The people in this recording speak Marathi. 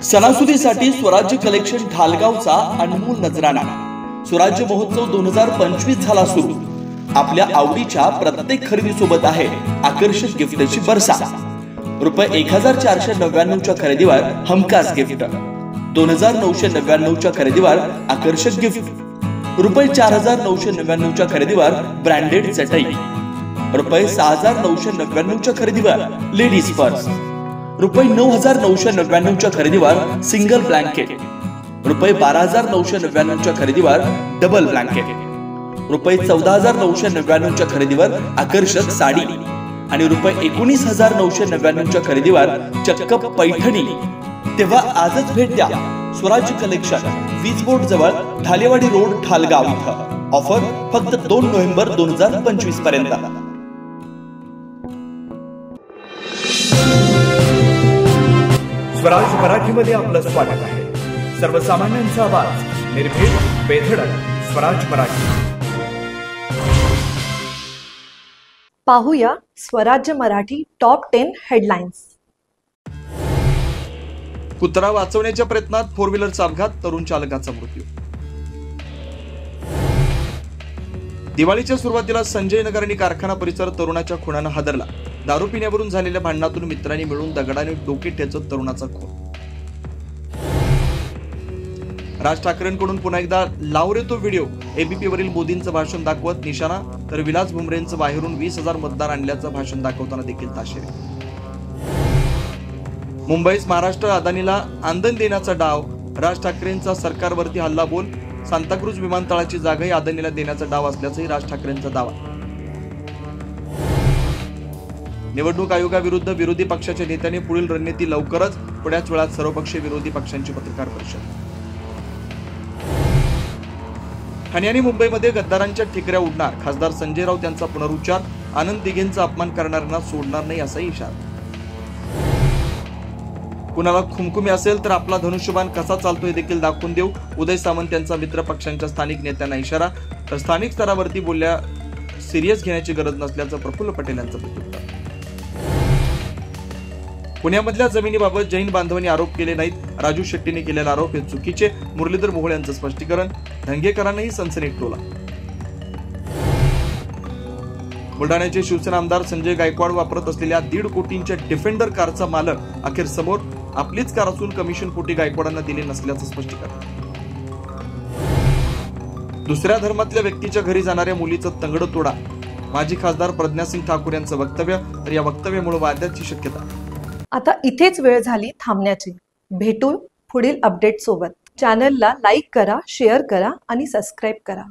सणासुदीसाठी स्वराज्य कलेक्शन ढालगावचा अनमोल नजराणा। स्वराज्य महोत्सव 2025 झाला सुरू। आपल्या आवडीच्या प्रत्येक खरेदीसोबत आहे आकर्षक गिफ्टची बरसा। रुपये 1499 च्या खरेदीवर हमखास गिफ्ट, 2999 च्या खरेदीवर आकर्षक गिफ्ट, रुपये 4999 च्या खरेदीवर ब्रँडेड चटई, रुपये 6999 च्या खरेदीवर लेडीज पर्स, रुपये 9999 च्या खरेदीवर सिंगल ब्लँकेट, रुपये 12999 च्या खरेदीवर डबल ब्लँकेट, रुपये 14999 च्या खरेदीवर आकर्षक साडी आणि रुपये 19999 च्या खरेदीवर चक्क पैठणी। तेव्हा आजच भेट द्या स्वराज्य कलेक्शन, वीज बोर्ड जवळ ढालेवाडी रोड, ढालगाव इथं। ऑफर फक्त 2 नोव्हेंबर 2025 पर्यंत। स्वराज मराठीमध्ये आपलं स्वागत आहे। सर्वसामान्यांचा आवाज, निर्भीड, बेधडक, स्वराज मराठी। पाहूया स्वराज्य मराठी टॉप 10 हेडलाईन्स। कुत्रा वाचवण्याच्या प्रयत्नात 4 व्हीलरचा अपघात, तरुण चालकाचा मृत्यू। दिवाळीच्या सुरुवातीला संजय नगर आणि कारखाना परिसर तरुणाच्या खुनानं हादरला। दारू पिण्यावरून झालेल्या भांडणातून मित्रांनी मिळून दगडाने डोके ठेचत तरुणाचा खून। राज ठाकरेंकडून पुन्हा एकदा लाव रे तो व्हिडिओ। एबीपी वरील मोदींचं भाषण दाखवत निशाणा, तर विलास भुमरेंचं बाहेरून 20,000 मतदार आणल्याचं भाषण दाखवताना देखील ताशेरे। मुंबईत महाराष्ट्र अदानीला आंदण देण्याचा डाव, राज ठाकरेंचा सरकारवरती हल्ला बोल। सांताक्रूज विमानतळाची जागाही अदानीला देण्याचा डाव असल्याचाही राज ठाकरेंचा दावा। निवडणूक आयोगाविरुद्ध विरोधी पक्षाच्या नेत्यांनी पुढील रणनीती लवकरच, थोड्याच वेळात सर्वपक्षीय विरोधी पक्षांची पत्रकार परिषद। ठाणे आणि मुंबईमध्ये गद्दारांच्या ठिकऱ्या उडणार, खासदार संजय राऊत यांचा पुनरुच्चार। आनंद दिघेंचा अपमान करणाऱ्यांना सोडणार नाही असाही इशारा। कुणाला खुमखुमी असेल तर आपला धनुष्यबाण कसा चालतो हे देखील दाखवून देऊ, उदय सामंत यांचा मित्र पक्षांच्या स्थानिक नेत्यांना इशारा। तर स्थानिक स्तरावरती बोलल्या सिरियस घेण्याची गरज नसल्याचं प्रफुल्ल पटेल यांचं प्रत्युत्तर। पुण्यामधल्या जमिनीबाबत जैन बांधवांनी आरोप केले नाहीत, राजू शेट्टीने केलेला आरोप हे चुकीचे, मुरलीधर मोहोळ यांचं स्पष्टीकरण। धंगेकरांनाही सनसनीत टोला। बुलढाण्याचे शिवसेना आमदार संजय गायकवाड वापरत असलेल्या 1.5 कोटींच्या डिफेंडर कारचा मालक अखेर समोर, आपलीच कार असून कमिशन पोटी गायकवाडांना दिले नसल्याचं स्पष्टीकरण। दुसऱ्या धर्मातल्या व्यक्तीच्या घरी जाणाऱ्या मुलीचं तंगड तोडा, माजी खासदार प्रज्ञासिंग ठाकूर यांचं वक्तव्य, तर या वक्तव्यामुळे वादाची शक्यता। आता इथेच वेळ झाली थांबण्याची। भेटू पुढील अपडेट सोबत। चॅनलला लाईक करा, शेअर करा आणि सबस्क्राईब करा।